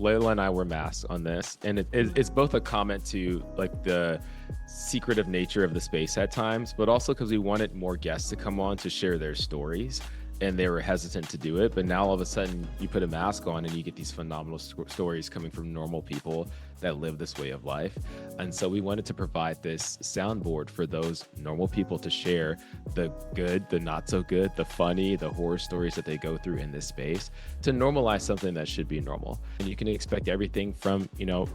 Layla and I were masked on this, and it's both a comment to like the secretive nature of the space at times, but also because we wanted more guests to come on to share their stories, and they were hesitant to do it. But now all of a sudden you put a mask on and you get these phenomenal stories coming from normal people that live this way of life. And so we wanted to provide this soundboard for those normal people to share the good, the not so good, the funny, the horror stories that they go through in this space, to normalize something that should be normal. And you can expect everything from,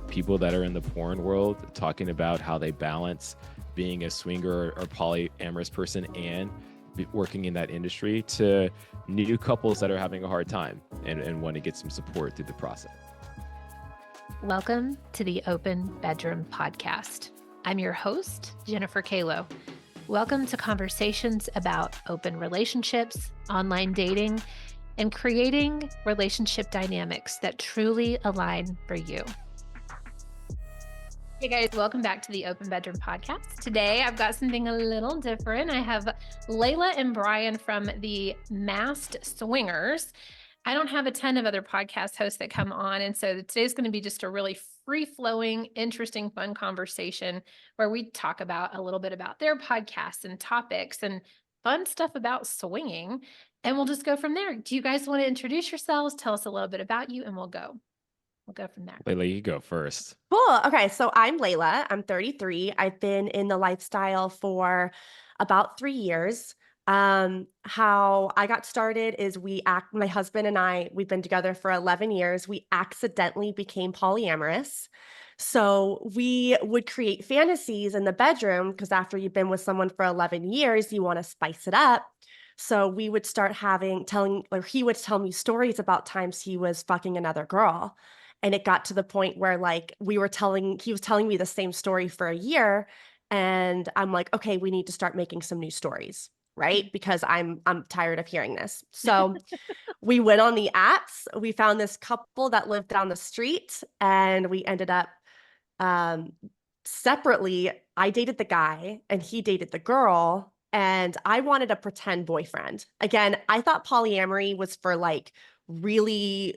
people that are in the porn world talking about how they balance being a swinger or polyamorous person and working in that industry, to new couples that are having a hard time and want to get some support through the process. Welcome to the Open Bedroom Podcast. I'm your host, Jennifer Kalo. Welcome to conversations about open relationships, online dating, and creating relationship dynamics that truly align for you. Hey guys, welcome back to the Open Bedroom Podcast. Today, I've got something a little different. I have Layla and Brian from the Masked Swingers. I don't have a ton of other podcast hosts that come on, and so today's going to be just a really free-flowing, interesting, fun conversation where we talk about a little bit about their podcasts and topics and fun stuff about swinging, and we'll just go from there. Do you guys want to introduce yourselves? Tell us a little bit about you, and we'll go from there. Layla, you go first. Cool. Okay. So I'm Layla. I'm 33. I've been in the lifestyle for about 3 years. How I got started is my husband and I, we've been together for 11 years. We accidentally became polyamorous. So we would create fantasies in the bedroom because after you've been with someone for 11 years, you want to spice it up. So we would start he would tell me stories about times he was fucking another girl. And it got to the point where he was telling me the same story for a year. And I'm like, okay, we need to start making some new stories, right? Because I'm tired of hearing this. So we went on the apps. We found this couple that lived down the street, and we ended up separately. I dated the guy and he dated the girl, and I wanted a pretend boyfriend. Again, I thought polyamory was for really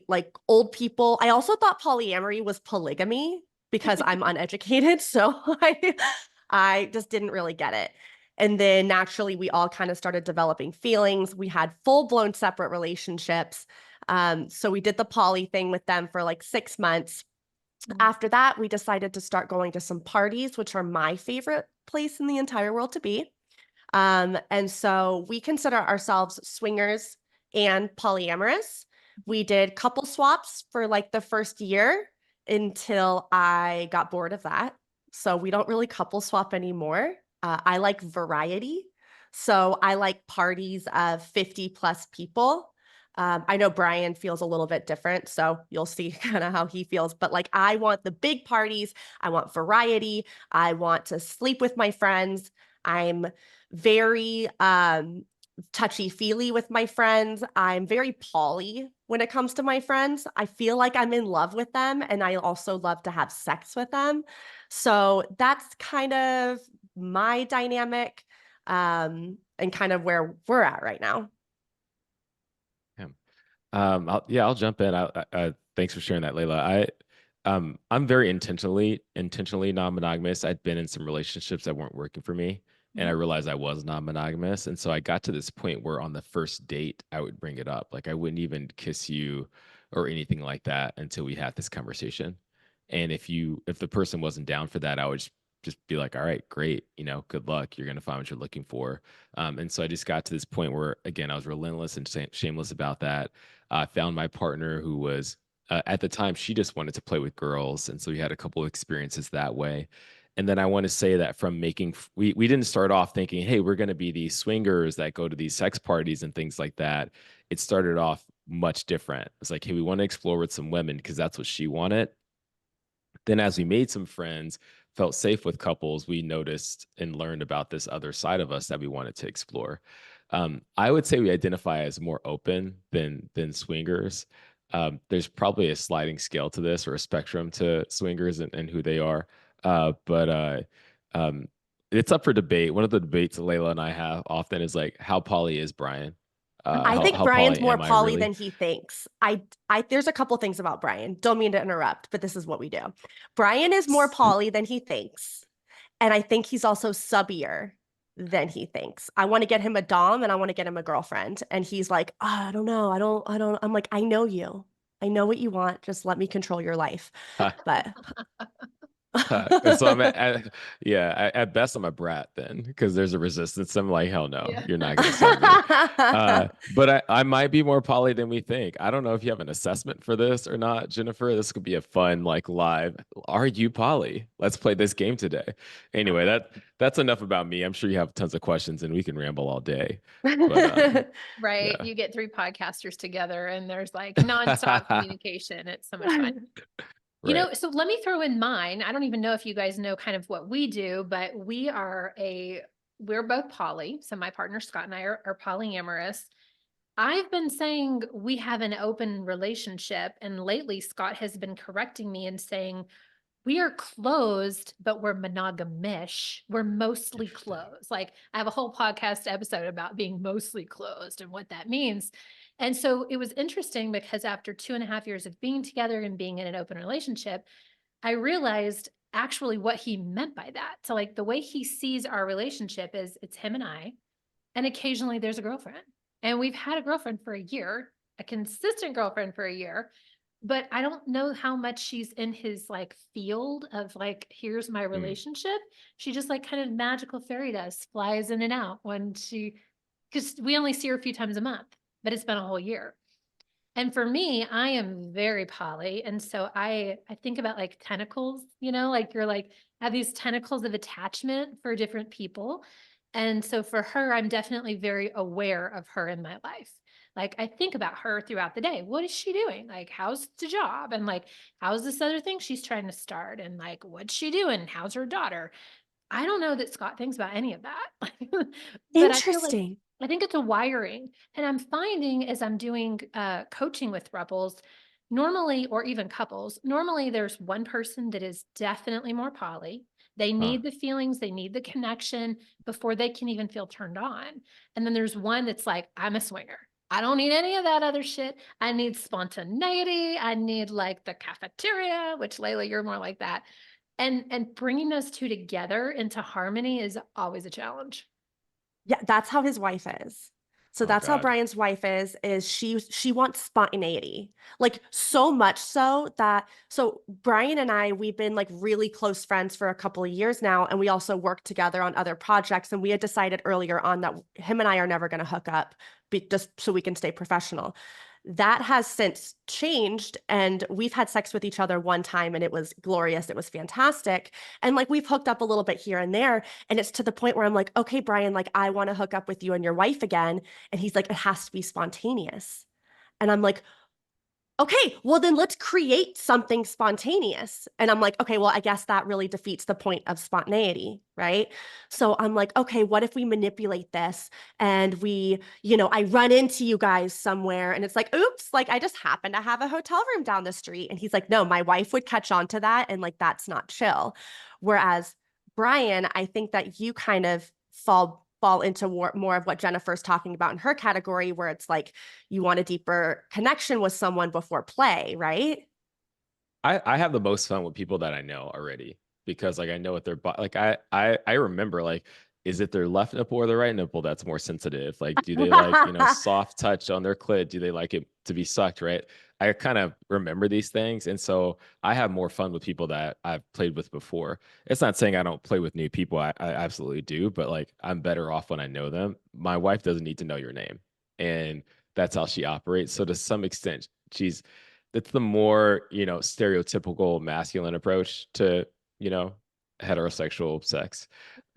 old people. I also thought polyamory was polygamy because I'm uneducated. So I just didn't really get it. And then naturally, we all kind of started developing feelings. We had full-blown separate relationships. So we did the poly thing with them for 6 months. Mm-hmm. After that, we decided to start going to some parties, which are my favorite place in the entire world to be. And so we consider ourselves swingers and polyamorous. We did couple swaps for the first year until I got bored of that. So we don't really couple swap anymore. I like variety. So I like parties of 50 plus people. I know Brian feels a little bit different, so you'll see kind of how he feels. But I want the big parties. I want variety. I want to sleep with my friends. I'm very touchy-feely with my friends. I'm very poly when it comes to my friends. I feel like I'm in love with them, and I also love to have sex with them. So that's kind of my dynamic, and kind of where we're at right now. I'll jump in. Thanks for sharing that, Layla. I'm very intentionally non-monogamous. I'd been in some relationships that weren't working for me, and I realized I was non-monogamous. And so I got to this point where on the first date, I would bring it up. I wouldn't even kiss you or anything like that until we had this conversation. And if the person wasn't down for that, I would just be like, all right, great. Good luck. You're going to find what you're looking for. And so I just got to this point where, again, I was relentless and shameless about that. I found my partner who was, at the time, she just wanted to play with girls. And so we had a couple of experiences that way. And then I want to say that from we didn't start off thinking, hey, we're going to be these swingers that go to these sex parties and things like that. It started off much different. It's like, hey, we want to explore with some women because that's what she wanted. Then as we made some friends, felt safe with couples, we noticed and learned about this other side of us that we wanted to explore. I would say we identify as more open than swingers. There's probably a sliding scale to this, or a spectrum to swingers and who they are. But it's up for debate. One of the debates Layla and I have often is how poly is Brian? I think how Brian's poly more am I poly really? than he thinks. I there's a couple things about Brian. Don't mean to interrupt, but this is what we do. Brian is more poly than he thinks, and I think he's also subbier than he thinks. I want to get him a dom and I want to get him a girlfriend, and he's like, oh, I don't know, I don't. I'm like, I know you. I know what you want. Just let me control your life. But So yeah, at best I'm a brat then, because there's a resistance. I'm like, hell no, Yeah. you're not gonna sub me. But I might be more poly than we think. I don't know if you have an assessment for this or not, Jennifer. This could be a fun, like, live. Are you poly? Let's play this game today. Anyway, that's enough about me. I'm sure you have tons of questions and we can ramble all day. But Right. yeah. You get three podcasters together and there's like nonstop communication. It's so much fun. Right. So let me throw in mine. I don't even know if you guys know kind of what we do, but we're both poly. So my partner Scott and I are polyamorous. I've been saying we have an open relationship, and lately Scott has been correcting me and saying we are closed, but we're monogamish. We're mostly Interesting. closed. Like I have a whole podcast episode about being mostly closed and what that means. And so it was interesting because after 2.5 years of being together and being in an open relationship, I realized actually what he meant by that. So like the way he sees our relationship is it's him and I, and occasionally there's a girlfriend. And we've had a girlfriend for a year, a consistent girlfriend for a year, but I don't know how much she's in his like field of like, here's my Hmm. relationship. She just like kind of magical fairy dust flies in and out because we only see her a few times a month, but it's been a whole year. And for me, I am very poly. And so I think about like tentacles, like you're like have these tentacles of attachment for different people. And so for her, I'm definitely very aware of her in my life. Like I think about her throughout the day. What is she doing? Like, how's the job? And like, how's this other thing she's trying to start? And like, what's she doing? How's her daughter? I don't know that Scott thinks about any of that. But I feel like interesting. I think it's a wiring. And I'm finding as I'm doing coaching with throuples, normally, or even couples, normally there's one person that is definitely more poly. They Huh. need the feelings, they need the connection before they can even feel turned on. And then there's one that's like, I'm a swinger. I don't need any of that other shit. I need spontaneity. I need like the cafeteria, which Layla, you're more like that. And bringing those two together into harmony is always a challenge. Yeah, that's how his wife is. So Oh that's how God. Brian's wife is she wants spontaneity. Like so much so that so Brian and I we've been like really close friends for a couple of years now, and we also work together on other projects, and we had decided earlier on that him and I are never going to hook up just so we can stay professional. That has since changed, and we've had sex with each other one time and it was glorious. It was fantastic. And like we've hooked up a little bit here and there. And it's to the point where I'm like, okay, Brian, like I want to hook up with you and your wife again. And he's like, it has to be spontaneous. And I'm like, okay, well, then let's create something spontaneous. And I'm like, okay, well, I guess that really defeats the point of spontaneity, right? So I'm like, okay, what if we manipulate this and I run into you guys somewhere and it's like, oops, like I just happen to have a hotel room down the street. And he's like, no, my wife would catch on to that. And like, that's not chill. Whereas Brian, I think that you kind of fall into more of what Jennifer's talking about in her category, where it's like you want a deeper connection with someone before play, right? I have the most fun with people that I know already, because like I know what their like I remember, like, is it their left nipple or their right nipple that's more sensitive? Like, do they like, soft touch on their clit? Do they like it to be sucked, right? I kind of remember these things, and so I have more fun with people that I've played with before. It's not saying I don't play with new people. I absolutely do, but like I'm better off when I know them. My wife doesn't need to know your name, and that's how she operates. So to some extent, that's the more, stereotypical masculine approach to, you know, heterosexual sex.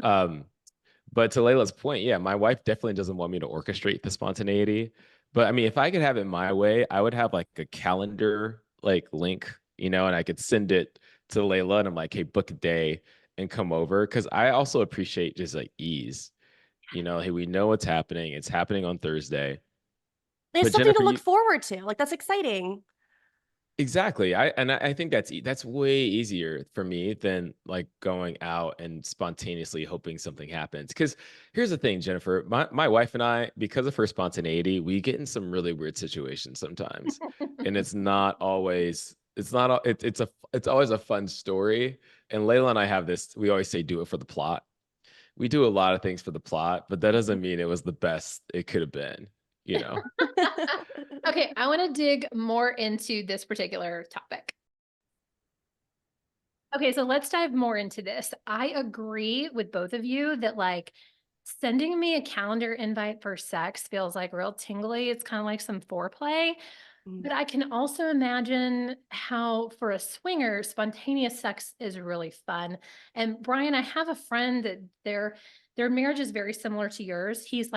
Um, but to Layla's point, yeah, my wife definitely doesn't want me to orchestrate the spontaneity. But I mean, if I could have it my way, I would have like a calendar like link, and I could send it to Layla and I'm like, hey, book a day and come over. Cause I also appreciate just like ease. Hey, we know what's happening. It's happening on Thursday. There's But something to Jennifer, look forward to. Like that's exciting. Exactly. I think that's way easier for me than like going out and spontaneously hoping something happens. Because here's the thing, Jennifer, my wife and I, because of her spontaneity, we get in some really weird situations sometimes, and it's always a fun story. And Layla and I have this. We always say, "Do it for the plot." We do a lot of things for the plot, but that doesn't mean it was the best it could have been. You know. Okay, I want to dig more into this particular topic. Okay, so let's dive more into this. I agree with both of you that like sending me a calendar invite for sex feels like real tingly. It's kind of like some foreplay. But I can also imagine how for a swinger, spontaneous sex is really fun. And Brian, I have a friend that their marriage is very similar to yours. He's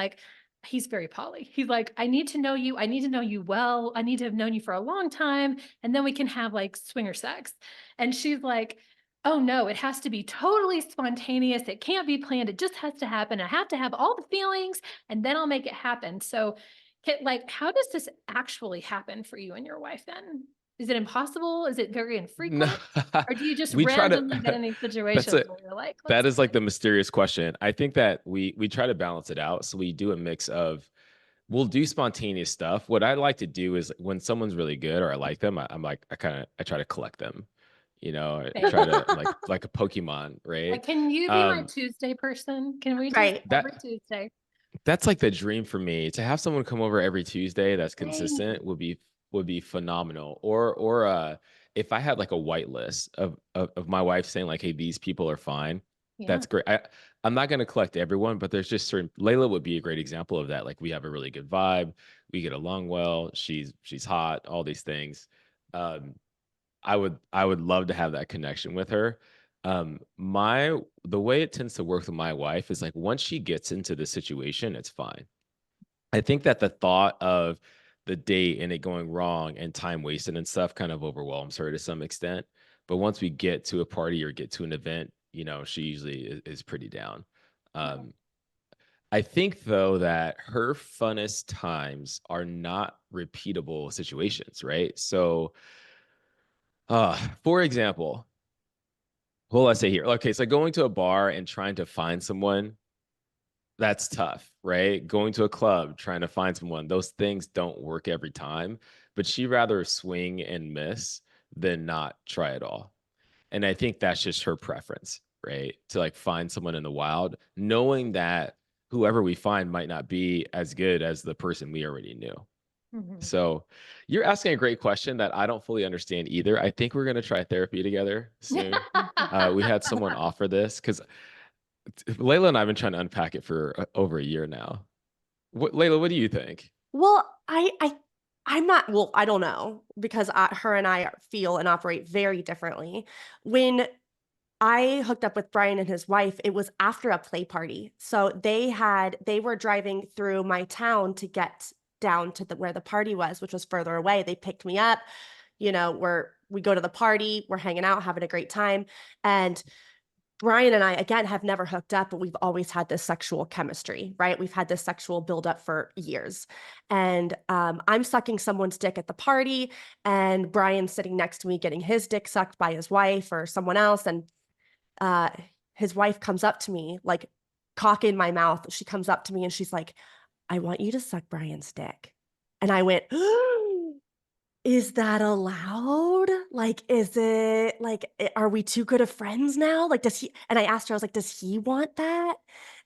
very poly. He's like, I need to know you. I need to know you well. I need to have known you for a long time. And then we can have like swinger sex. And she's like, oh no, it has to be totally spontaneous. It can't be planned. It just has to happen. I have to have all the feelings and then I'll make it happen. So like, how does this actually happen for you and your wife then? Is it impossible? Is it very No, infrequent? Or do you just we try randomly get to. in these That's situations a where you're like, let's that is do like it? the mysterious question. I think that we try to balance it out. So we do a mix of we'll do spontaneous stuff. What I like to do is when someone's really good or I like them, I'm like I try to collect them. You know, I Same. try to like a Pokemon, right? Like, can you be my Um, Tuesday person? Can we just Right. every that Tuesday? that's like the dream for me to have someone come over every Tuesday that's Same. consistent would be phenomenal. Or if I had like a white list of my wife saying like, hey, these people are fine, Yeah. that's great. I'm not gonna collect everyone, but there's just certain Layla would be a great example of that. Like we have a really good vibe, we get along well, she's hot, all these things. Um, I would love to have that connection with her. My the way it tends to work with my wife is like once she gets into the situation, it's fine. I think that the thought of the date and it going wrong and time wasted and stuff kind of overwhelms her to some extent. But once we get to a party or get to an event, you know, she usually is pretty down. Right. Um, I think though that her funnest times are not repeatable situations, right? So, for example, well, let's say here. Okay, so going to a bar and trying to find someone, that's tough, right? Going to a club, trying to find someone, those things don't work every time. But she rather swing and miss than not try at all. And I think that's just her preference, right? To like find someone in the wild, knowing that whoever we find might not be as good as the person we already knew. Mhm. So you're asking a great question that I don't fully understand either. I think we're going to try therapy together soon. We had someone offer this because Layla and I have been trying to unpack it for over a year now. Layla, what do you think? Well, I'm not well, I don't know because her and I feel and operate very differently. When I hooked up with Brian and his wife, it was after a play party. So they were driving through my town to get down to where the party was, which was further away. They picked me up, we go to the party, we're hanging out, having a great time. And Brian and I, again, have never hooked up, but we've always had this sexual chemistry, right? We've had this sexual buildup for years. And I'm sucking someone's dick at the party, and Brian's sitting next to me getting his dick sucked by his wife or someone else. And uh, his wife comes up to me, like cock in my mouth. She comes up to me and she's like, I want you to suck Brian's dick. And I went, is that allowed? Like, is it like, are we too good of friends now? Like, does he, and I asked her, I was like, does he want that?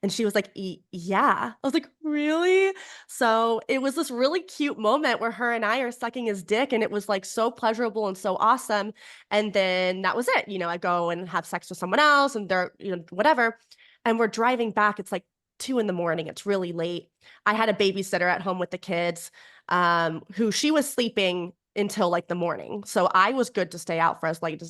And she was like, yeah. I was like, really? So it was this really cute moment where her and I are sucking his dick, and it was like so pleasurable and so awesome. And then that was it. I go and have sex with someone else and they're, whatever. And we're driving back. It's like 2 a.m. It's really late. I had a babysitter at home with the kids, who she was sleeping until like the morning. So I was good to stay out for as late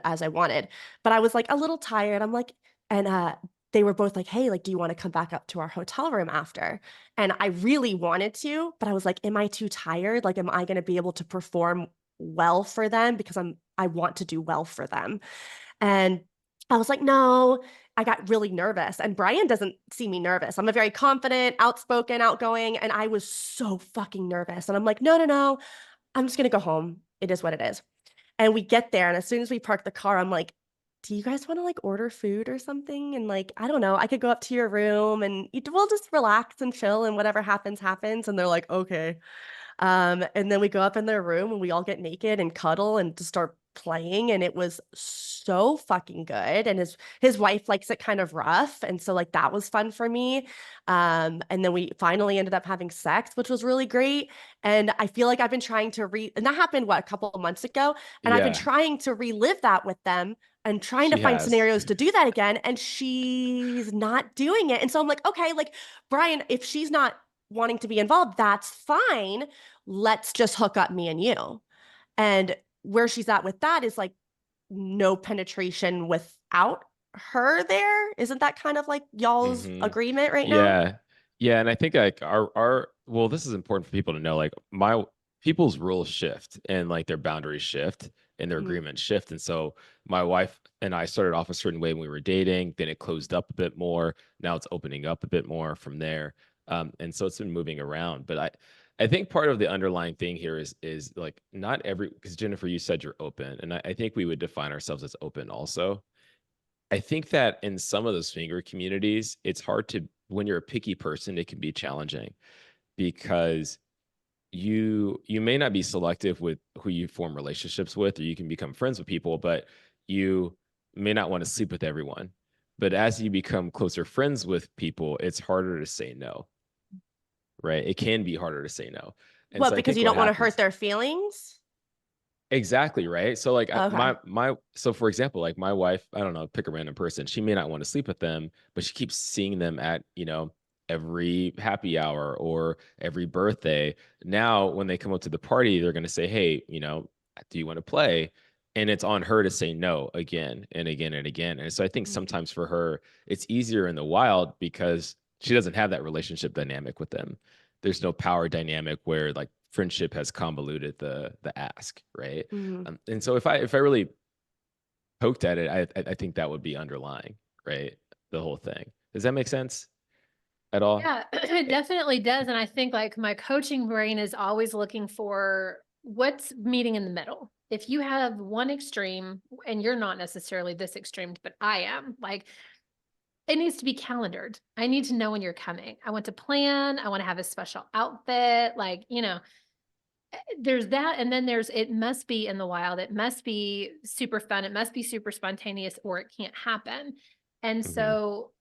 as I wanted. But I was like a little tired. I'm like, and they were both like, hey, like, do you want to come back up to our hotel room after? And I really wanted to, but I was like, am I too tired? Like, am I going to be able to perform well for them? Because I want to do well for them. And I was like, no, I got really nervous. And Brian doesn't see me nervous. I'm a very confident, outspoken, outgoing. And I was so fucking nervous. And I'm like, no, I'm just going to go home. it is what it is. And we get there, and as soon as we park the car, I'm like, do you guys want to like order food or something? And like, I don't know, I could go up to your room and we'll just relax and chill, and whatever happens, happens. And they're like, okay. And then we go up in their room and we all get naked and cuddle and just start playing, and it was so fucking good. And his wife likes it kind of rough, and so like that was fun for me. And then we finally ended up having sex, which was really great. And I feel like I've been trying to and that happened what, a couple of months ago, and I've been Yeah, trying to relive that with them and trying to she find has. scenarios to do that again, and she's not doing it. And so I'm like, okay, like Brian, if she's not wanting to be involved, that's fine. Let's just hook up, me and you. And where she's at with that is like no penetration without her there. Isn't that kind of like y'all's Hmm. agreement right now? Yeah. Yeah. And I think like well, this is important for people to know. Like my people's rules shift and like their boundaries shift and their Mhm. agreements shift. And so my wife and I started off a certain way when we were dating, then it closed up a bit more. Now it's opening up a bit more from there. And so it's been moving around. But I think part of the underlying thing here is like not every, because Jennifer, you said you're open. And I think we would define ourselves as open also. I think that in some of those swinger communities, it's hard to, when you're a picky person, it can be challenging because you may not be selective with who you form relationships with, or you can become friends with people, but you may not want to sleep with everyone. But as you become closer friends with people, it's harder to say no, right? It can be harder to say no. And What, so I because think you what don't want to hurt happens. their feelings? Exactly, right? So like Okay. my so for example, like my wife, I don't know, pick a random person. She may not want to sleep with them, but she keeps seeing them at, every happy hour or every birthday. Now, when they come up to the party, they're going to say, "Hey, do you want to play?" And it's on her to say no again and again and again. And so I think Mhm. sometimes for her, it's easier in the wild because she doesn't have that relationship dynamic with them. There's no power dynamic where like friendship has convoluted the ask, right? Mhm. And so if I really poked at it, I think that would be underlying, right? The whole thing. Does that make sense at all? Yeah, it definitely does. And I think like my coaching brain is always looking for what's meeting in the middle. If you have one extreme and you're not necessarily this extreme, but I am, like it needs to be calendared. I need to know when you're coming. I want to plan. I want to have a special outfit. Like, there's that. And then it must be in the wild. It must be super fun. It must be super spontaneous or it can't happen. And Hmm. so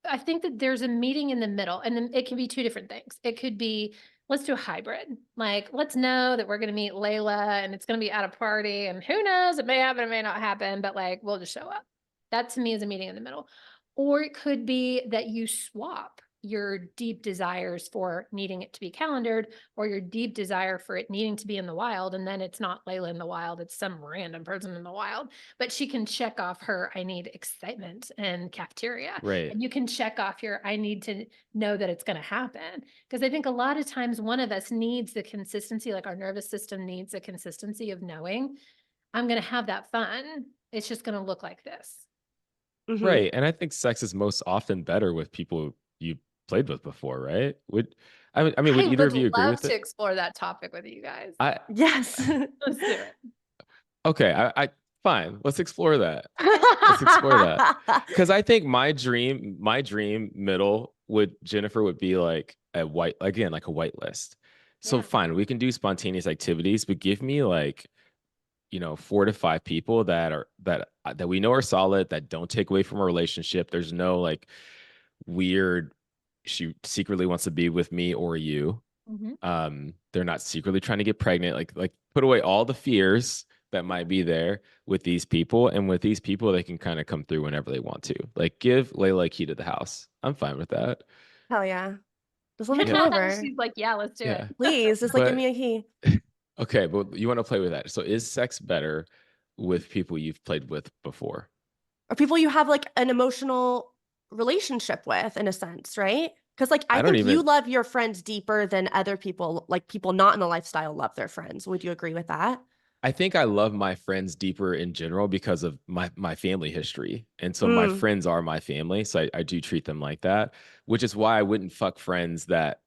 I think that there's a meeting in the middle, and then it can be two different things. It could be, let's do a hybrid. Like, let's know that we're going to meet Layla and it's going to be at a party, and who knows, it may happen, it may not happen, but like, we'll just show up. That to me is a meeting in the middle. Or it could be that you swap your deep desires for needing it to be calendared or your deep desire for it needing to be in the wild. And then it's not Layla in the wild, it's some random person in the wild, but she can check off her, I need excitement and cafeteria. Right. And you can check off your, I need to know that it's going to happen. Because I think a lot of times one of us needs the consistency, like our nervous system needs the consistency of knowing I'm going to have that fun. It's just going to look like this. Mhm. Right. And I think sex is most often better with people you played with before, right? I mean, would I either would of you agree love with to it? explore that topic with you guys. I Yes. Let's do it. Okay, I fine. Let's explore that. Let's explore that. Because I think my dream middle would Jennifer would be like a white, again, like a white list. So Yeah. fine, we can do spontaneous activities, but give me like, 4 to 5 people that we know are solid, that don't take away from a relationship. There's no like weird, she secretly wants to be with me or you. Mhm. They're not secretly trying to get pregnant. Like put away all the fears that might be there with these people, and with these people they can kind of come through whenever they want to. Like give Layla a key to the house. I'm fine with that. Hell yeah. Just let me come over. She's like, yeah, let's do it. Yeah. Please, just like give But me a key. okay, but you want to play with that. So is sex better with people you've played with before? Or people you have like an emotional relationship with, in a sense, right? Because like I I don't think you even love your friends deeper than other people, like people not in the lifestyle love their friends. Would you agree with that? I think I love my friends deeper in general because of my family history. And so my Mm. friends are my family. So I do treat them like that, which is why I wouldn't fuck friends that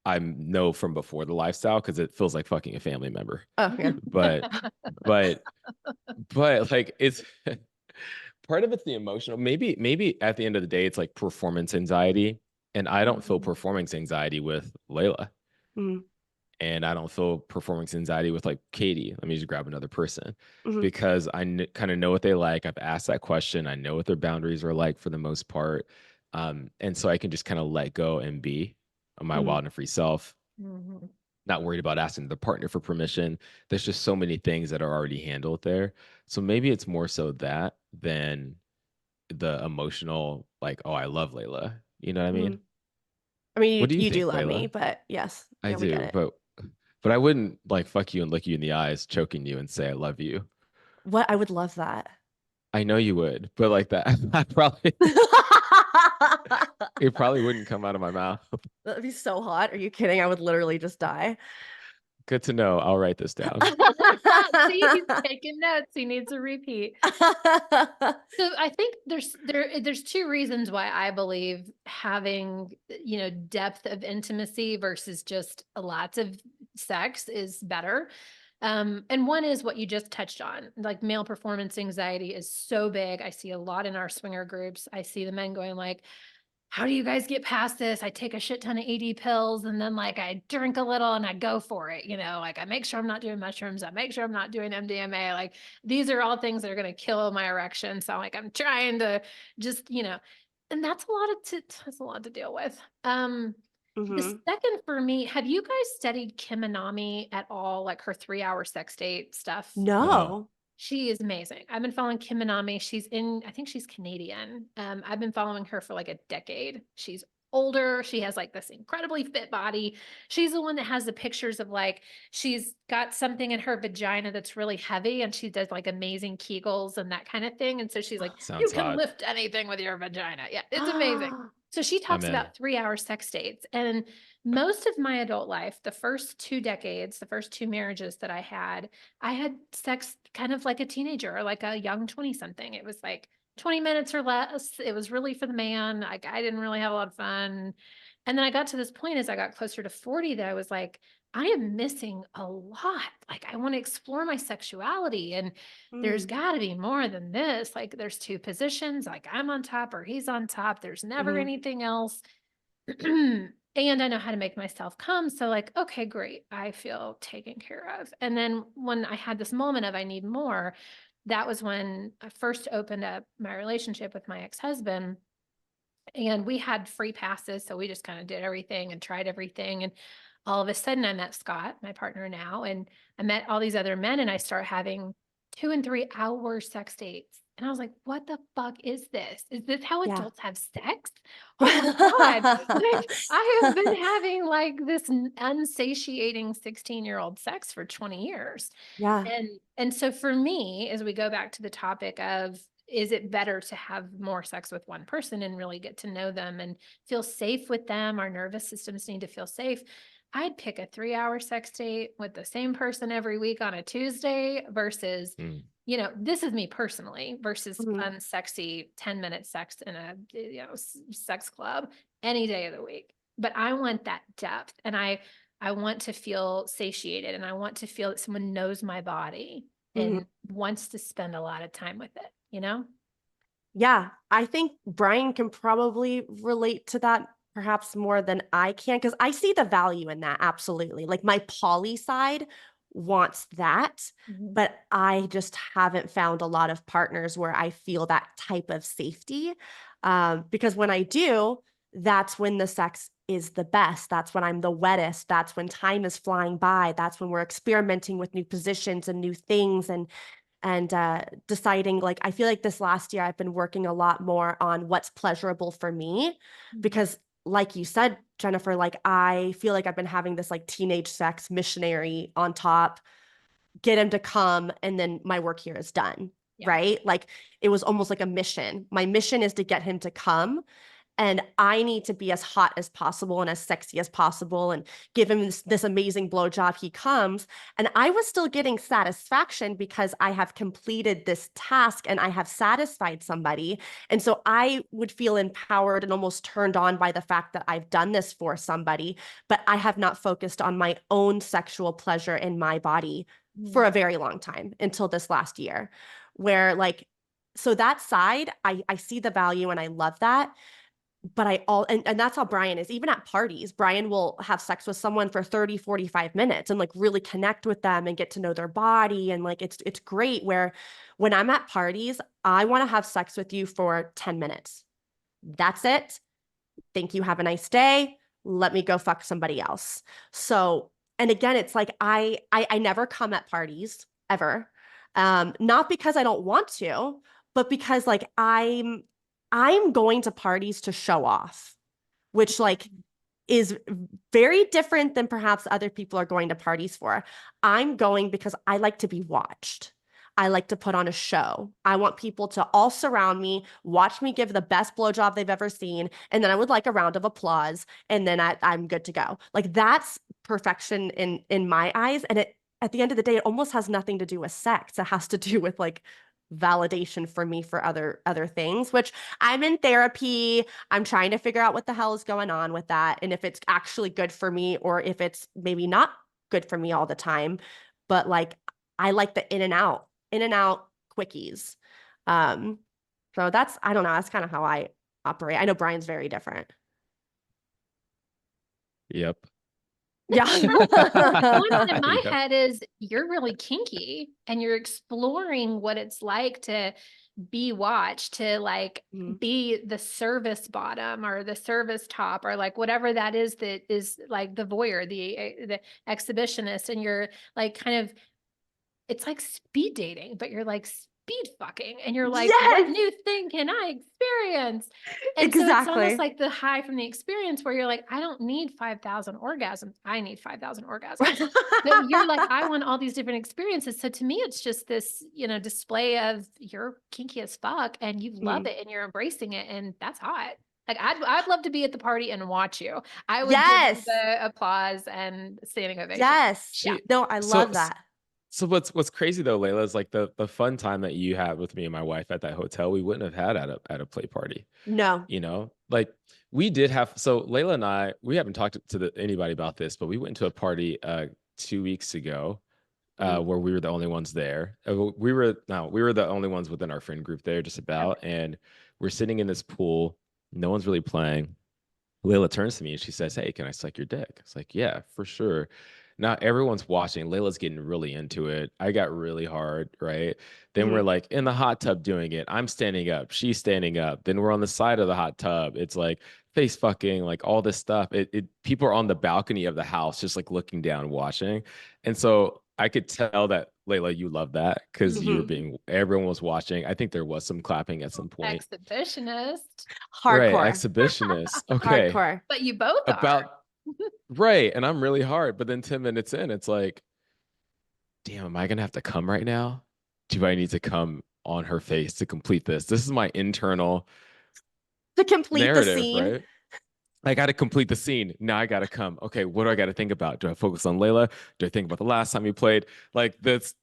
I know from before the lifestyle because it feels like fucking a family member. Oh, yeah. But but like it's part of it's the emotional. Maybe at the end of the day, it's like performance anxiety, and I don't feel performance anxiety with Layla, Mm, and I don't feel performance anxiety with like Katie. Let me just grab another person mhm, because I kind of know what they like. I've asked that question. I know what their boundaries are like for the most part, and so I can just kind of let go and be my mhm, wild and free self. Mhm. Not worried about asking the partner for permission. There's just so many things that are already handled there. So maybe it's more so that than the emotional, like, oh, I love Layla. You know what I mean? mhm. I mean, What do you you do think, love me, Layla? but yes, I yeah, we get do, it. but I wouldn't like fuck you and look you in the eyes, choking you and say I love you. What? I would love that. I know you would, but like that, I probably it probably wouldn't come out of my mouth. That'd be so hot. Are you kidding? I would literally just die. Good to know. I'll write this down. See, he's taking notes. He needs to repeat. So I think there's two reasons why I believe having, depth of intimacy versus just lots of sex is better. And one is what you just touched on. Like male performance anxiety is so big. I see a lot in our swinger groups. I see the men going like, how do you guys get past this? I take a shit ton of ED pills and then like I drink a little and I go for it. Like I make sure I'm not doing mushrooms. I make sure I'm not doing MDMA. Like these are all things that are going to kill my erection. So like I'm trying to just, and that's a lot to deal with. The Mhm. second for me, have you guys studied Kim Minami at all? Like her 3-hour sex date stuff? No. No. She is amazing. I've been following Kim Minami. I think she's Canadian. I've been following her for like a decade. She's older. She has like this incredibly fit body. She's the one that has the pictures of like, she's got something in her vagina that's really heavy and she does like amazing Kegels and that kind of thing. And so she's like, you Sounds can hot. lift anything with your vagina. Yeah, it's amazing. So she I'm talks in. about 3-hour sex dates. And most of my adult life, the first 2 decades, the first 2 marriages that I had sex kind of like a teenager or like a young 20 something. It was like 20 minutes or less. It was really for the man. Like I didn't really have a lot of fun. And then I got to this point as I got closer to 40 that I was like, I am missing a lot. Like I want to explore my sexuality and there's Mm, got to be more than this. Like there's two positions, like I'm on top or he's on top. There's never mhm, anything else. And I know how to make myself come. So like, okay, great. I feel taken care of. And then when I had this moment of I need more, that was when I first opened up my relationship with my ex-husband. And we had free passes. So we just kind of did everything and tried everything. And all of a sudden I met Scott, my partner now, and I met all these other men and I start having 2 and 3 hour sex dates. And I was like, what the fuck is this? Is this how yeah. adults have sex? Oh my God. Like I have been having like this unsatiating 16-year-old sex for 20 years. Yeah. And so for me, as we go back to the topic of is it better to have more sex with one person and really get to know them and feel safe with them? Our nervous systems need to feel safe. I'd pick a 3-hour sex date with the same person every week on a Tuesday versus, Mm. this is me personally versus Mhm, fun, sexy 10-minute sex in a, sex club any day of the week. But I want that depth and I want to feel satiated and I want to feel that someone knows my body mhm. and wants to spend a lot of time with it? Yeah, I think Brian can probably relate to that perhaps more than I can because I see the value in that. Absolutely. Like my poly side wants that, Mhm. but I just haven't found a lot of partners where I feel that type of safety. Because when I do, that's when the sex is the best. That's when I'm the wettest. That's when time is flying by. That's when we're experimenting with new positions and new things and deciding like I feel like this last year I've been working a lot more on what's pleasurable for me Mhm. because like you said, Jennifer, like I feel like I've been having this like teenage sex missionary on top, get him to come and then my work here is done, Yeah. right? Like it was almost like a mission. My mission is to get him to come and I need to be as hot as possible and as sexy as possible and give him this amazing blowjob. He comes, and I was still getting satisfaction because I have completed this task and I have satisfied somebody. And so I would feel empowered and almost turned on by the fact that I've done this for somebody, but I have not focused on my own sexual pleasure in my body for a very long time until this last year, where like, so that side, I see the value and I love that. But and that's how Brian is. Even at parties, Brian will have sex with someone for 30, 45 minutes and like really connect with them and get to know their body. And like, it's great where when I'm at parties, I want to have sex with you for 10 minutes. That's it. Thank you. Have a nice day. Let me go fuck somebody else. So, and again, it's like, I never come at parties ever. Not because I don't want to, but because like I'm going to parties to show off, which like is very different than perhaps other people are going to parties for. I'm going because I like to be watched. I like to put on a show. I want people to all surround me, watch me give the best blowjob they've ever seen, and then I would like a round of applause, and then I'm good to go. Like that's perfection in my eyes. And it, at the end of the day, it almost has nothing to do with sex. It has to do with like validation for me for other things, which I'm in therapy. I'm trying to figure out what the hell is going on with that, and if it's actually good for me or if it's maybe not good for me all the time. But like I like the in and out quickies. So that's, I don't know, that's kind of how I operate. I know Brian's very different. Yep. Yeah. One in my Yep. head is you're really kinky and you're exploring what it's like to be watched, to like be the service bottom or the service top or like whatever that is like the voyeur, the exhibitionist, and you're like kind of, it's like speed dating, but you're like speed fucking, and you're like, what Yes, new thing can I experience? And so it's almost exactly. like the high from the experience where you're like, I don't need 5,000 orgasms. I need 5,000 orgasms. But you're like, I want all these different experiences. So to me, it's just this, display of you're kinky as fuck and you love it and you're embracing it. And that's hot. Like I'd love to be at the party and watch you. I would give you Yes. the applause and standing ovation. Yes. Yeah. No, I love that. So what's crazy though, Layla, is like the fun time that you had with me and my wife at that hotel, we wouldn't have had at a play party. No. Like we did have. So Layla and I, we haven't talked to anybody about this, but we went to a party 2 weeks ago where we were the only ones there. We were the only ones within our friend group there, just about, and we're sitting in this pool. No one's really playing. Layla turns to me and she says, "Hey, can I suck your dick?" It's like, "Yeah, for sure." Now everyone's watching. Layla's getting really into it. I got really hard, right? Then we're like in the hot tub doing it. I'm standing up. She's standing up. Then we're on the side of the hot tub. It's like face fucking, like all this stuff. People are on the balcony of the house, just like looking down, watching. And so I could tell that Layla, you love that because everyone was watching. I think there was some clapping at some point. Exhibitionist. Hardcore. Right, exhibitionist. Okay. Hardcore. But you both About right. And I'm really hard. But then 10 minutes in, it's like, damn, am I gonna have to come right now? Do I need to come on her face to complete this? This is my internal To complete narrative, the scene. right? I got to complete the scene. Now I got to come. Okay, what do I got to think about? Do I focus on Layla? Do I think about the last time you played? That's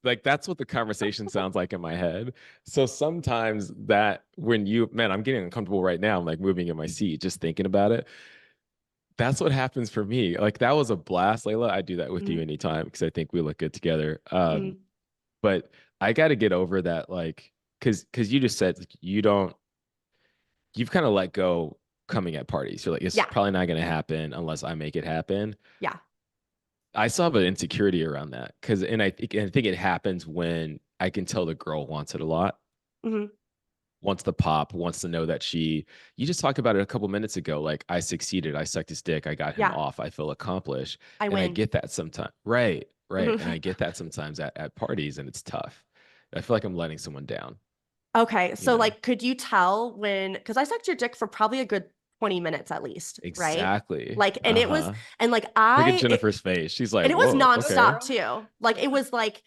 what the conversation sounds like in my head. So sometimes that when man, I'm getting uncomfortable right now. I'm like moving in my seat, just thinking about it. That's what happens for me. Like that was a blast, Layla. I do that with you anytime because I think we look good together. But I got to get over that, like, because you just said like, you've kind of let go coming at parties. You're like, it's probably not going to happen unless I make it happen. Yeah. I still have an insecurity around that and I think it happens when I can tell the girl wants it a lot. Wants the pop, wants to know that you just talked about it a couple minutes ago. Like I succeeded, I sucked his dick, I got him off, I feel accomplished. I win. I get that sometimes. Right. And I get that sometimes at parties, and it's tough. I feel like I'm letting someone down. Okay. So like, could you tell because I sucked your dick for probably a good 20 minutes at least, right? Exactly. Like, and it was, and like look at Jennifer's face. She's like, and it was whoa, nonstop okay. too. Like it was like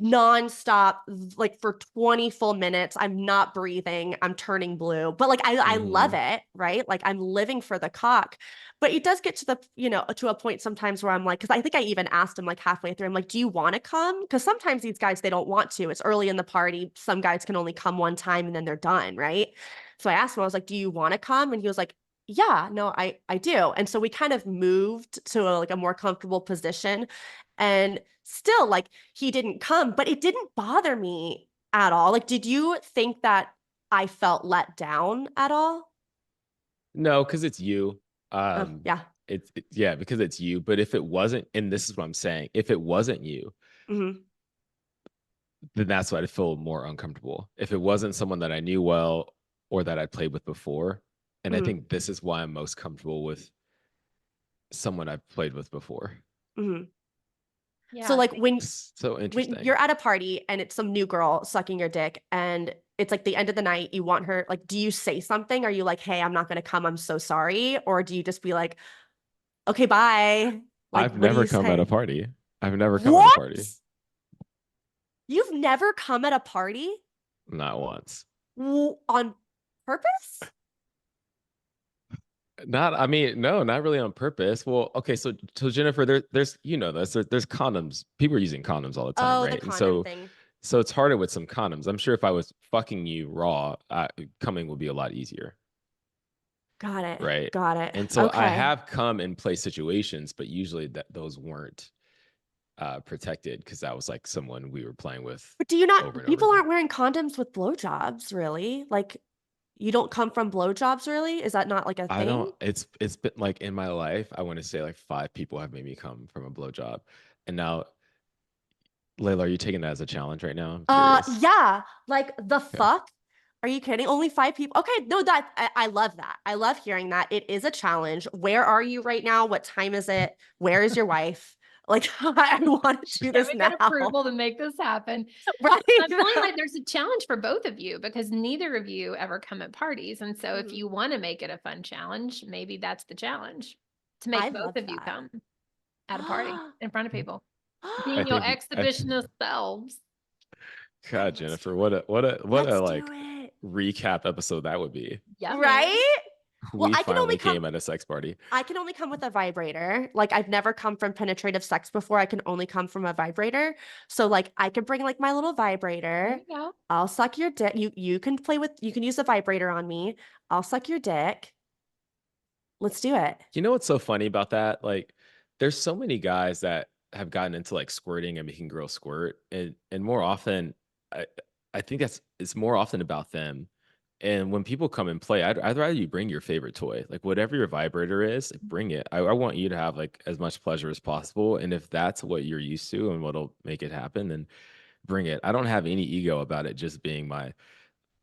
nonstop, like for 20 full minutes. I'm not breathing. I'm turning blue. But like I love it, right? Like I'm living for the cock. But it does get to the, to a point sometimes where I'm like, because I think I even asked him like halfway through, I'm like, do you want to come? Because sometimes these guys, they don't want to. It's early in the party. Some guys can only come one time and then they're done, right? So I asked him, I was like, do you want to come? And he was like, yeah, no, I do. And so we kind of moved to like a more comfortable position. And still, like, he didn't come, but it didn't bother me at all. Like, did you think that I felt let down at all? No, because it's you. Oh, yeah. Yeah, because it's you. But if it wasn't, and this is what I'm saying, if it wasn't you, Hmm. then that's why I'd feel more uncomfortable. If it wasn't someone that I knew well or that I'd played with before, and I Hmm. think this is why I'm most comfortable with someone I've played with before. Hmm. So Yeah. like So when interesting. you're at a party and it's some new girl sucking your dick and it's like the end of the night, you want her, like, do you say something? Are you like, hey, I'm not gonna come, I'm so sorry? Or do you just be like, okay, bye? Like, I've what do never you come at a say? party. I've never come at a What? party. You've never come at a party Not once. on purpose? Not, I mean, no, not really on purpose. Well, okay, so Jennifer, there's this, there's condoms. People are using condoms all the time, Oh, the right? And condom so thing. so it's harder with some condoms. I'm sure if I was fucking you raw, coming would be a lot easier, Got it. right? Got it. And so I Okay. have come in play situations, but usually those weren't protected because that was like someone we were playing with But do you not, over and over people again. aren't wearing condoms with blowjobs, really? Like, you don't come from blowjobs, really? Is that not like a I thing? don't. It's been like in my life. I want to say like 5 people have made me come from a blowjob, and now Layla, are you taking that as a challenge right now? I'm curious. Yeah. Like, the Okay. fuck? Are you kidding? Only 5 people? Okay, no, I love that. I love hearing that. It is a challenge. Where are you right now? What time is it? Where is your wife? Like, I want to do Can this we get now. approval to make this happen? Right? I'm feeling like there's a challenge for both of you because neither of you ever come at parties. And so if Mhm. you want to make it a fun challenge, maybe that's the challenge to I make both love of you that. come at a party in front of people, I being your think exhibitionist selves. I God, let's Jennifer, do it. what a Let's do like it. recap episode that would be. Yummy. Right? Well, We finally came at a sex party. I can only come with a vibrator. Like, I've never come from penetrative sex before. I can only come from a vibrator. So like I could bring like my little There vibrator. you go. I'll suck your dick. You can play with, you can use the vibrator on me. I'll suck your dick. Let's do it. You know what's so funny about that? Like, there's so many guys that have gotten into like squirting and making girls squirt, and more often, I I think it's more often about them. And when people come and play, I'd rather you bring your favorite toy, like whatever your vibrator is, like, bring it. I want you to have like as much pleasure as possible. And if that's what you're used to and what'll make it happen, then bring it. I don't have any ego about it just being my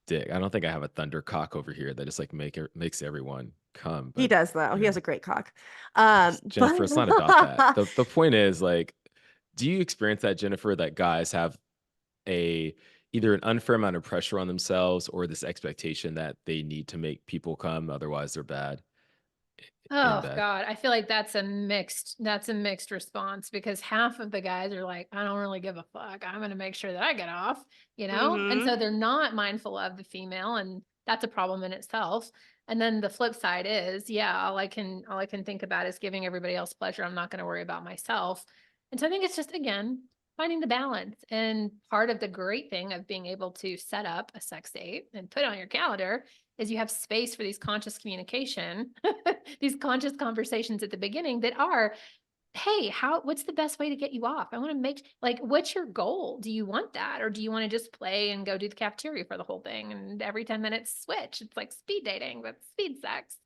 dick. I don't think I have a thunder cock over here that just like makes everyone come. He But does though. you He has know. a great cock. Jennifer, it's not about that. But The point is like, do you experience that, Jennifer, that guys have a either an unfair amount of pressure on themselves or this expectation that they need to make people come, otherwise they're bad in Oh bed? God, I feel like that's a mixed response because half of the guys are like, I don't really give a fuck. I'm gonna make sure that I get off, And mm-hmm. so they're not mindful of the female, and that's a problem in itself. And then the flip side is, yeah, all I can think about is giving everybody else pleasure. I'm not gonna worry about myself. And so I think it's just again finding the balance. And part of the great thing of being able to set up a sex date and put it on your calendar is you have space for these conscious communication, these conscious conversations at the beginning that are, hey, what's the best way to get you off? I want to make like, what's your goal? Do you want that? Or do you want to just play and go do the cafeteria for the whole thing? And every 10 minutes switch. It's like speed dating, but speed sex.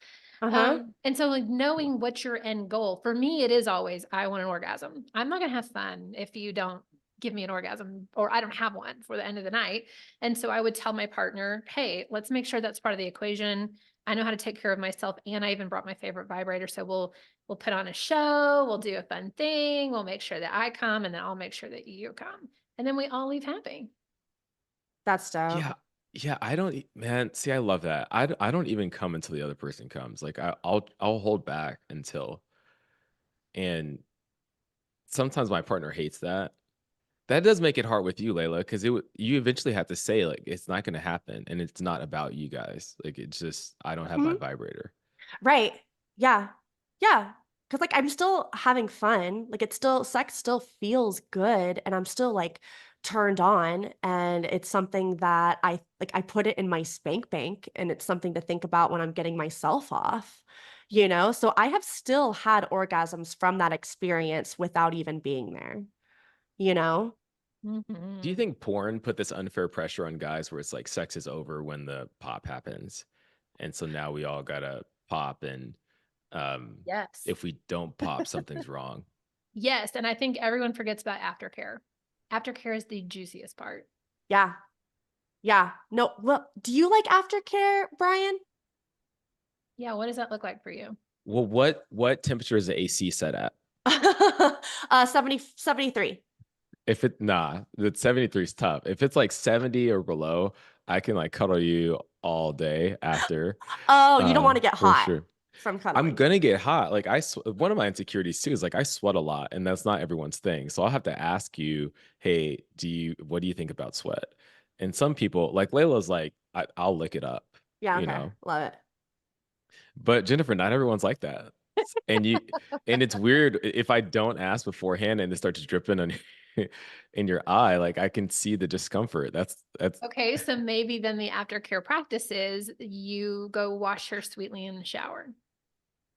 Uh-huh. And so like knowing what's your end goal for me, it is always, I want an orgasm. I'm not going to have fun if you don't give me an orgasm or I don't have one for the end of the night. And so I would tell my partner, hey, let's make sure that's part of the equation. I know how to take care of myself. And I even brought my favorite vibrator. So we'll put on a show, we'll do a fun thing, we'll make sure that I come and then I'll make sure that you come. And then we all leave happy. That's dope. Yeah. Yeah, I don't, man. See, I love that. I don't even come until the other person comes. Like I'll hold back until, and sometimes my partner hates that. That does make it hard with you, Layla, because you eventually have to say like it's not going to happen, and it's not about you guys. Like it's just I don't have my Mhm. vibrator. Right. Yeah. Yeah. Cause like I'm still having fun. Like it's still sex still feels good and I'm still like turned on and it's something that I put it in my spank bank and it's something to think about when I'm getting myself off, you know? So I have still had orgasms from that experience without even being there, you know? Do you Mhm. think porn put this unfair pressure on guys where it's like sex is over when the pop happens, and so now we all gotta pop, and Yes. if we don't pop, something's wrong. Yes, and I think everyone forgets about aftercare. Aftercare is the juiciest part. Yeah. Yeah. No, well, do you like aftercare, Brian? Yeah, what does that look like for you? Well, what temperature is the AC set at? 73. If it the 73 is tough. If it's like 70 or below, I can like cuddle you all day after, Oh, you don't wanna get for hot sure. from I'm cuddling. gonna get hot. Like one of my insecurities too is like I sweat a lot, and that's not everyone's thing. So I'll have to ask you, hey, what do you think about sweat? And some people, like Layla's, like I'll lick it up, Yeah, you okay. know. Love it. But Jennifer, not everyone's like that. And it's weird if I don't ask beforehand and it starts dripping on in your eye, like I can see the discomfort. That's Okay, so maybe then the aftercare practice is you go wash her sweetly in the shower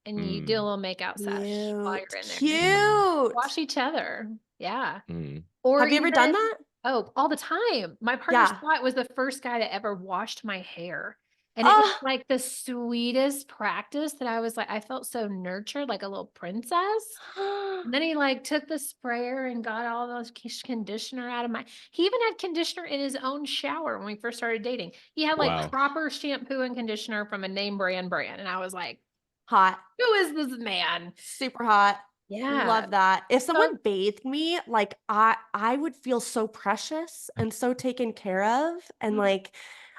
and you do a mm, little makeout sesh while Cute. you're in there. And you mm, wash Cute. each other. Yeah. mm. Or Have you ever done even, that? oh, all the time. My partner Yeah. Scott was the first guy that ever washed my hair. And it was Oh. like the sweetest practice that I was like, I felt so nurtured, like a little princess. And then he like took the sprayer and got all those conditioner out of my, he even had conditioner in his own shower when we first started dating. He had like Wow. proper shampoo and conditioner from a name brand. And I was like, Hot. who is this man? Super hot. Yeah. Love that. If So, someone bathed me, like I would feel so precious and so taken care of. And mm, like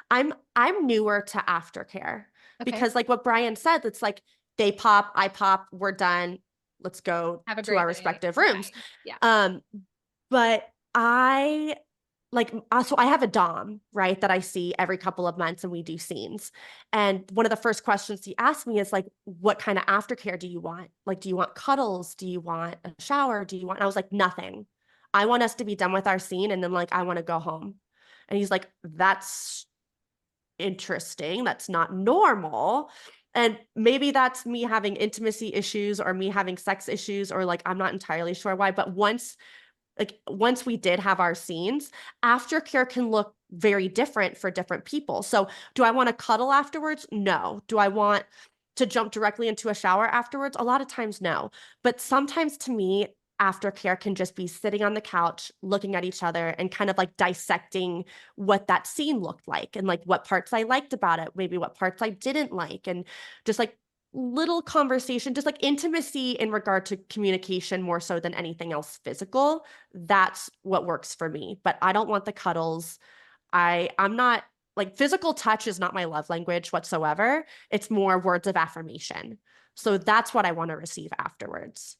I'm newer to aftercare okay. because like what Brian said, it's like they pop, I pop, we're done. Let's go Have a to great our night. respective rooms. Bye. Yeah. Um, but I like so I have a dom, right, that I see every couple of months and we do scenes. And one of the first questions he asked me is like, what kind of aftercare do you want? Like, do you want cuddles? Do you want a shower? Do you want? And I was like, nothing. I want us to be done with our scene and then like I want to go home. And he's like, that's interesting. That's not normal. And maybe that's me having intimacy issues or me having sex issues, or like I'm not entirely sure why. But once we did have our scenes, aftercare can look very different for different people. So, do I want to cuddle afterwards? No. Do I want to jump directly into a shower afterwards? A lot of times, no. But sometimes to me, aftercare can just be sitting on the couch, looking at each other, and kind of like dissecting what that scene looked like and like what parts I liked about it, maybe what parts I didn't like, and just like little conversation, just like intimacy in regard to communication more so than anything else physical. That's what works for me. But I don't want the cuddles. I'm not like physical touch is not my love language whatsoever. It's more words of affirmation. So that's what I want to receive afterwards.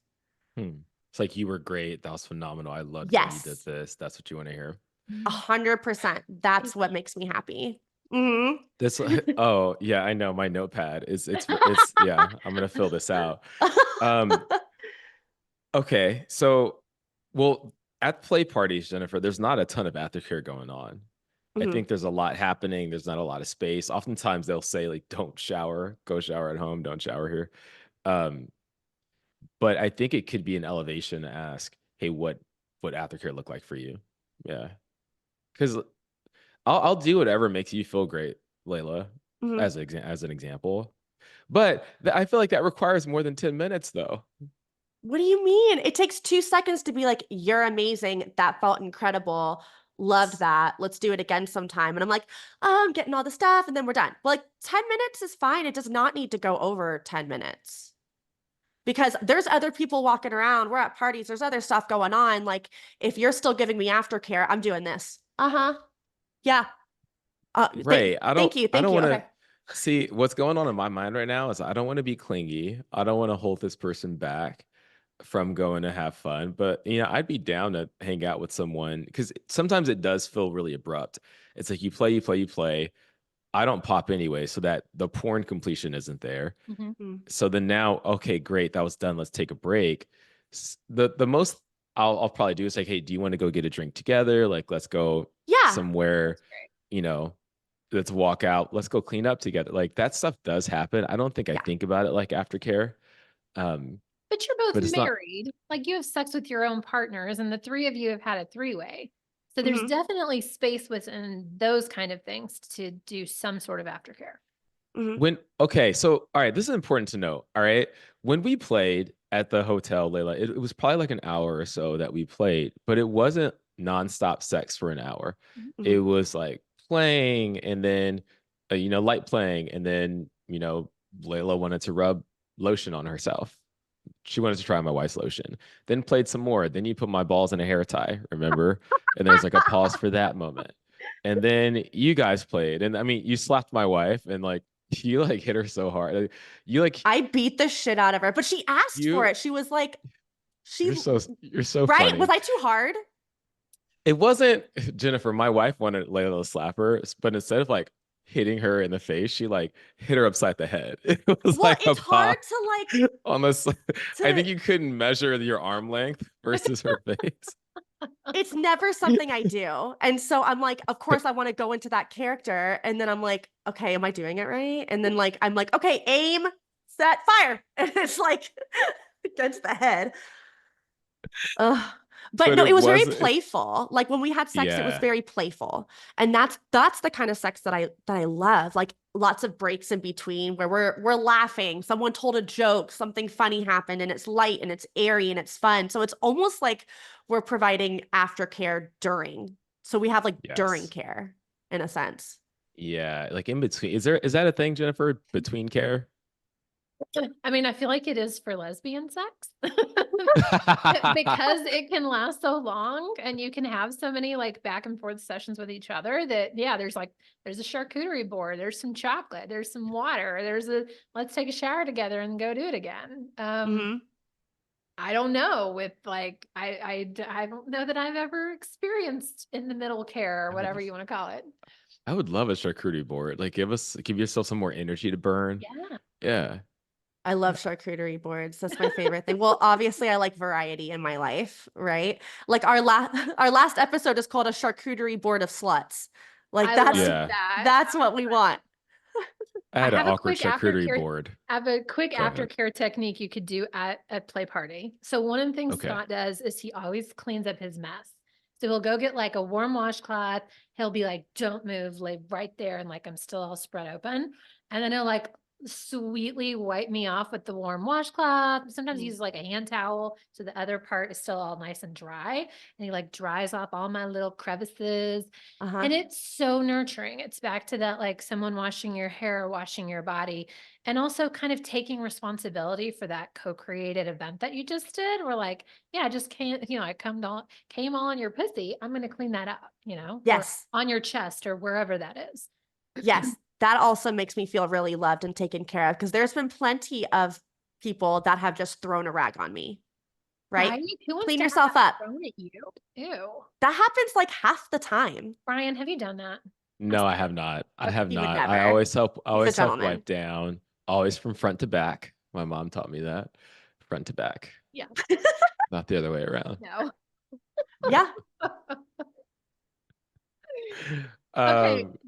Hmm. It's like you were great. That was phenomenal. I loved when you did Yes, this. That's what you want to hear. 100%. That's what makes me happy. Hmm. This oh yeah, I know my notepad is it's yeah, I'm gonna fill this out. Um okay, so well at play parties, Jennifer, there's not a ton of aftercare going on. I Hmm. think there's a lot happening. There's not a lot of space. Oftentimes they'll say like don't shower, go shower at home, don't shower here. Um but I think it could be an elevation to ask, hey, what aftercare look like for you? Yeah. Cuz I'll do whatever makes you feel great, Layla, Hmm. as an example. But I feel like that requires more than 10 minutes though. What do you mean? It takes 2 seconds to be like, you're amazing. That felt incredible. Loved that. Let's do it again sometime. And I'm like, oh, I'm getting all the stuff and then we're done. But like 10 minutes is fine. It does not need to go over 10 minutes because there's other people walking around. We're at parties. There's other stuff going on. Like if you're still giving me aftercare, I'm doing this. Uh-huh. Yeah. Right. Thank you. I Thank don't you. want Okay. to see what's going on in my mind right now is I don't want to be clingy. I don't want to hold this person back. from going to have fun, but I'd be down to hang out with someone because sometimes it does feel really abrupt. It's like you play, you play, you play. I don't pop anyway, so that the porn completion isn't there. Mm. So then now, okay, great, that was done. Let's take a break. The most I'll probably do is like, hey, do you want to go get a drink together? Like, let's go Yeah. somewhere, let's walk out. Let's go clean up together. Like that stuff does happen. I don't think I Yeah. think about it like aftercare. But you're both But it's not. married. Like you have sex with your own partners, and the three of you have had a three-way. So there's Mhm. definitely space within those kind of things to do some sort of aftercare. Mhm. Okay, so all right, this is important to know. All right. When we played at the hotel, Layla, it was probably like an hour or so that we played, but it wasn't nonstop sex for an hour. It Mhm. was like playing and then light playing, and then Layla wanted to rub lotion on herself. She wanted to try my wife's lotion. Then played some more. Then you put my balls in a hair tie, remember? And there's like a pause for that moment. And then you guys played. And I mean, you slapped my wife and like you like hit her so hard. You like I beat the shit out of her, but she asked for you it. She was like, you're so right? Was funny. I too hard? It wasn't Jennifer. My wife wanted Layla to slap her, but instead of like hitting her in the face, she like hit her upside the head. It was Well, like a it's hard pop to like on this. I to think you couldn't measure your arm length versus her face. it's never something I do. And so I'm like, of course I want to go into that character. And then I'm like, okay, am I doing it right? And then like I'm like, okay, aim, set, fire. And it's like against the head. Ugh. But But no, it it was very wasn't. playful. Like when we had sex, it was Yeah. very playful. And that's the kind of sex that I love. Like lots of breaks in between where we're laughing. Someone told a joke, something funny happened, and it's light and it's airy and it's fun. So it's almost like we're providing aftercare during. So we have like during Yes. care in a sense. Yeah. Like in between. Is that a thing, Jennifer? Between care? I mean, I feel like it is for lesbian sex because it can last so long and you can have so many like back and forth sessions with each other that, yeah, there's a charcuterie board, there's some chocolate, there's some water, let's take a shower together and go do it again. Mhm. I don't know with like, I don't know that I've ever experienced in the middle care or whatever you want to call it. I would love a charcuterie board. Like give yourself some more energy to burn. Yeah. Yeah. I love charcuterie boards. That's my favorite thing. Well, obviously I like variety in my life, right? Like our last episode is called a charcuterie board of sluts. Like I that's love Yeah. that. that's what we want. I I had an have a awkward quick charcuterie aftercare. board. I have a quick Go ahead. aftercare technique you could do at a play party. So one of the things Okay. Scott does is he always cleans up his mess. So he'll go get like a warm washcloth. He'll be like, "Don't move, lay right there," and like I'm still all spread open. And then he'll like sweetly wipe me off with the warm washcloth. Sometimes he Mm. uses like a hand towel so the other part is still all nice and dry. And he like dries off all my little crevices. Uh-huh. And it's so nurturing. It's back to that, like someone washing your hair, washing your body, and also kind of taking responsibility for that co-created event that you just did. We're like, yeah, I just can't, I came all on your pussy. I'm going to clean that up, or Yes. on your chest or wherever that is. Yes. That also makes me feel really loved and taken care of because there's been plenty of people that have just thrown a rag on me, right? Right? Who wants Clean to have yourself that up. thrown at you? Ew. That happens like half the time. Brian, have you done that? No, I have not. I have You would not. never. I He's a always help gentleman. wipe down, always from front to back. My mom taught me that. Front to back. Yeah. Not the other way around. No. Yeah. Okay, Um,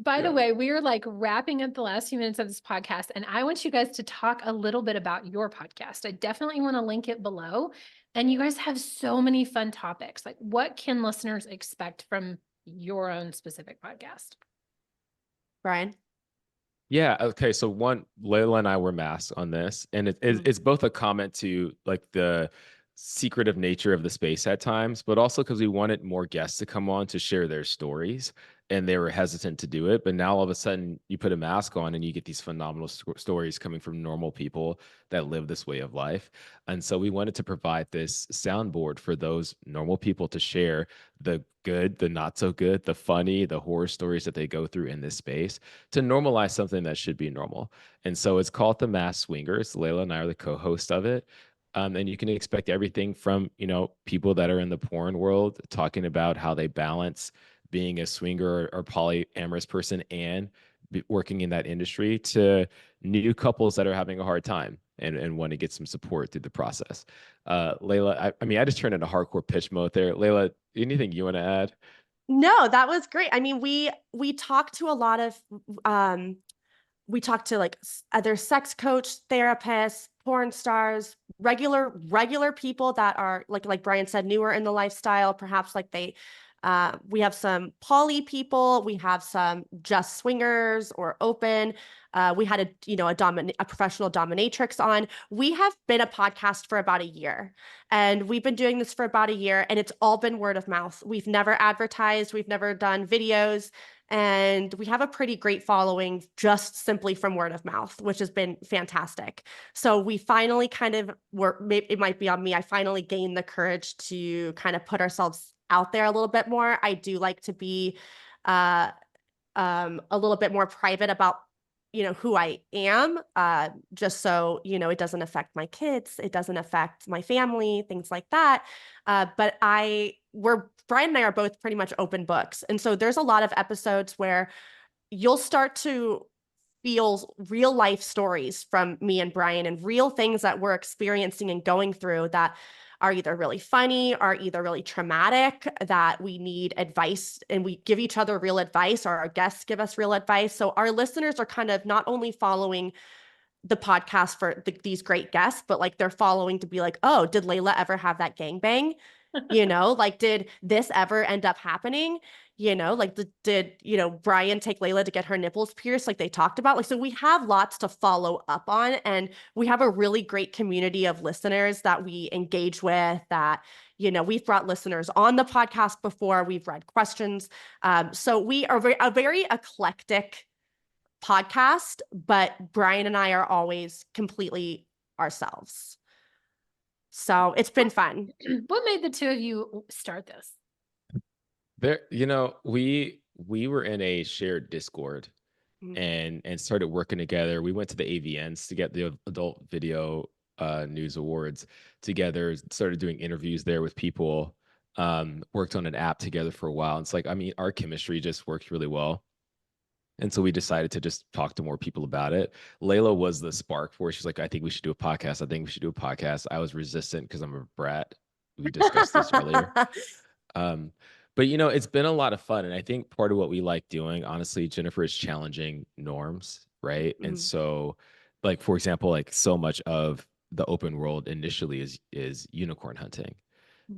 by the yeah. way, we're like wrapping up the last few minutes of this podcast, and I want you guys to talk a little bit about your podcast. I definitely want to link it below. And you guys have so many fun topics. Like, what can listeners expect from your own specific podcast? Brian. Yeah. Okay. So Layla and I were masked on this, and it's both a comment to like the secretive nature of the space at times, but also because we wanted more guests to come on to share their stories, and they were hesitant to do it. But now all of a sudden, you put a mask on, and you get these phenomenal stories coming from normal people that live this way of life. And so we wanted to provide this soundboard for those normal people to share the good, the not so good, the funny, the horror stories that they go through in this space to normalize something that should be normal. And so it's called The Mass Swingers. Layla and I are the co-host of it. And you can expect everything from, people that are in the porn world talking about how they balance being a swinger or polyamorous person and working in that industry, to new couples that are having a hard time and want to get some support through the process. Layla, I mean, I just turned into hardcore pitch mode there. Layla, anything you want to add? No, that was great. I mean, we talked to a lot of we talked to like other sex coach, therapists, porn stars, regular people that are like Brian said, newer in the lifestyle, perhaps like we have some poly people, we have some just swingers or open. We had a professional dominatrix on. We have been a podcast for about a year, and we've been doing this for about a year, and it's all been word of mouth. We've never advertised, we've never done videos, and we have a pretty great following just simply from word of mouth, which has been fantastic. So we finally it might be on me, I finally gained the courage to kind of put ourselves out there a little bit more. I do like to be a little bit more private about who I am, just so it doesn't affect my kids, it doesn't affect my family, things like that. But Brian and I are both pretty much open books, and so there's a lot of episodes where you'll start to feel real life stories from me and Brian, and real things that we're experiencing and going through that are either really funny or either really traumatic, that we need advice, and we give each other real advice, or our guests give us real advice. So our listeners are kind of not only following the podcast for these great guests, but like they're following to be like, oh, did Layla ever have that gangbang? Like, did this ever end up happening? Like, did Brian take Layla to get her nipples pierced like they talked about? Like, so we have lots to follow up on, and we have a really great community of listeners that we engage with, that, we've brought listeners on the podcast before, we've read questions. So we are a very eclectic podcast, but Brian and I are always completely ourselves. So it's been fun. What made the two of you start this? We were in a shared Discord and started working together. We went to the AVNs to get the Adult Video News Awards together, started doing interviews there with people, worked on an app together for a while. It's like, I mean, our chemistry just worked really well. And so we decided to just talk to more people about it. Layla was the spark for it. She's like, I think we should do a podcast. I think we should do a podcast. I was resistant because I'm a brat. We discussed this earlier. But it's been a lot of fun. And I think part of what we like doing, honestly, Jennifer, is challenging norms, right? And so, like, for example, like so much of the open world initially is unicorn hunting.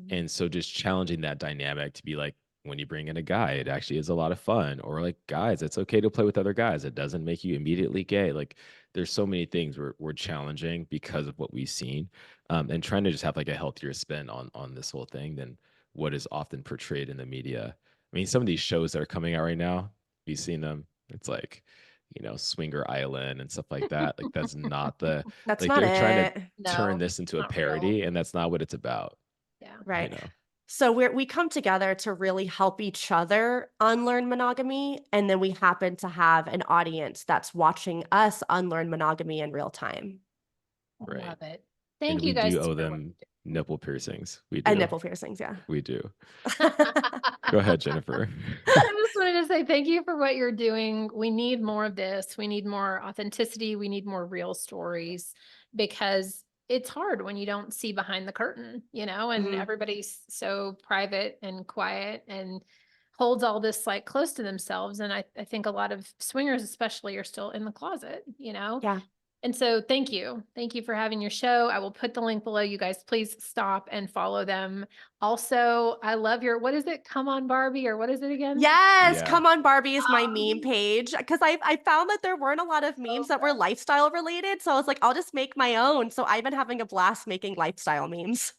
And so just challenging that dynamic to be like, when you bring in a guy, it actually is a lot of fun. Or like, guys, it's okay to play with other guys. It doesn't make you immediately gay. Like, there's so many things we're challenging because of what we've seen, and trying to just have like a healthier spin on this whole thing than what is often portrayed in the media. I mean, some of these shows that are coming out right now, you've seen them. It's like, Swinger Island and stuff like that. Like, that's not that's like not they're trying to turn No, this into a not parody, real. and that's not what it's about. Yeah. Right. So we come together to really help each other unlearn monogamy, and then we happen to have an audience that's watching us unlearn monogamy in real time. Right. Love it. Thank And you we guys. do owe them nipple piercings. We do. And nipple piercings, yeah. We do. Go ahead, Jennifer. I just wanted to say thank you for what you're doing. We need more of this. We need more authenticity. We need more real stories, because it's hard when you don't see behind the curtain, and everybody's so private and quiet and holds all this like close to themselves. And I think a lot of swingers especially are still in the closet, Yeah. And so thank you. Thank you for having your show. I will put the link below. You guys, please stop and follow them. Also, I love what is it? Come on, Barbie, or what is it again? Yes. Yeah. Come on, Barbie is my meme page, because I found that there weren't a lot of memes that were lifestyle related. So I was like, I'll just make my own. So I've been having a blast making lifestyle memes.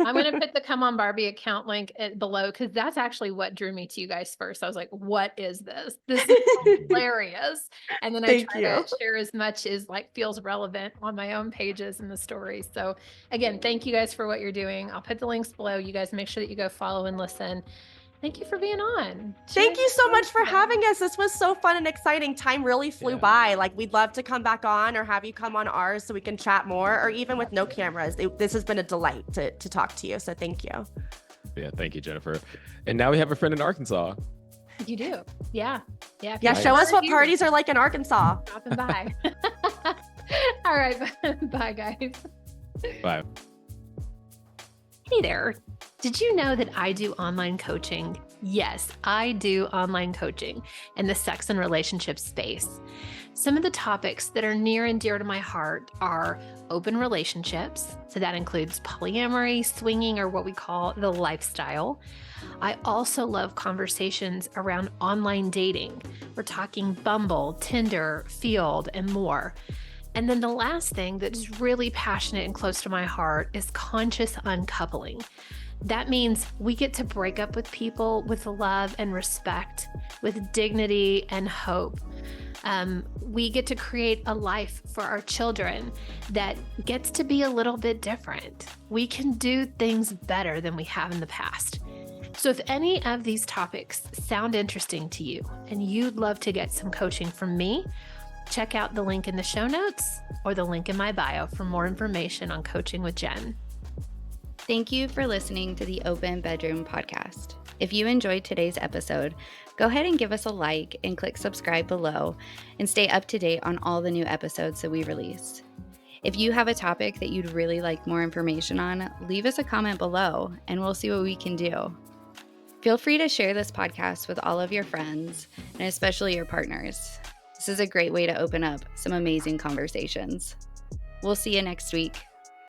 I'm going to put the Come On Barbie account link below, because that's actually what drew me to you guys first. I was like, what is this? This is hilarious. And then I try to share as much as like feels relevant on my own pages and the stories. So again, thank you guys for what you're doing. I'll put the links below. You guys make sure that you go follow and listen. Thank you for being on. Thank you so much for having us. This was so fun and exciting. Time really flew by. Like, we'd love to come back on or have you come on ours so we can chat more, or even with no cameras. This has been a delight to talk to you. So thank you. Yeah, thank you, Jennifer. And now we have a friend in Arkansas. You do. Yeah. Yeah, show us what parties are like in Arkansas. Dropping by. All right. Bye, guys. Bye. Hey there. Did you know that I do online coaching? Yes, I do online coaching in the sex and relationship space. Some of the topics that are near and dear to my heart are open relationships. So that includes polyamory, swinging, or what we call the lifestyle. I also love conversations around online dating. We're talking Bumble, Tinder, Field, and more. And then the last thing that's really passionate and close to my heart is conscious uncoupling. That means we get to break up with people with love and respect, with dignity and hope. We get to create a life for our children that gets to be a little bit different. We can do things better than we have in the past. So if any of these topics sound interesting to you and you'd love to get some coaching from me, check out the link in the show notes or the link in my bio for more information on coaching with Jen. Thank you for listening to the Open Bedroom Podcast. If you enjoyed today's episode, go ahead and give us a like and click subscribe below and stay up to date on all the new episodes that we release. If you have a topic that you'd really like more information on, leave us a comment below and we'll see what we can do. Feel free to share this podcast with all of your friends and especially your partners. This is a great way to open up some amazing conversations. We'll see you next week.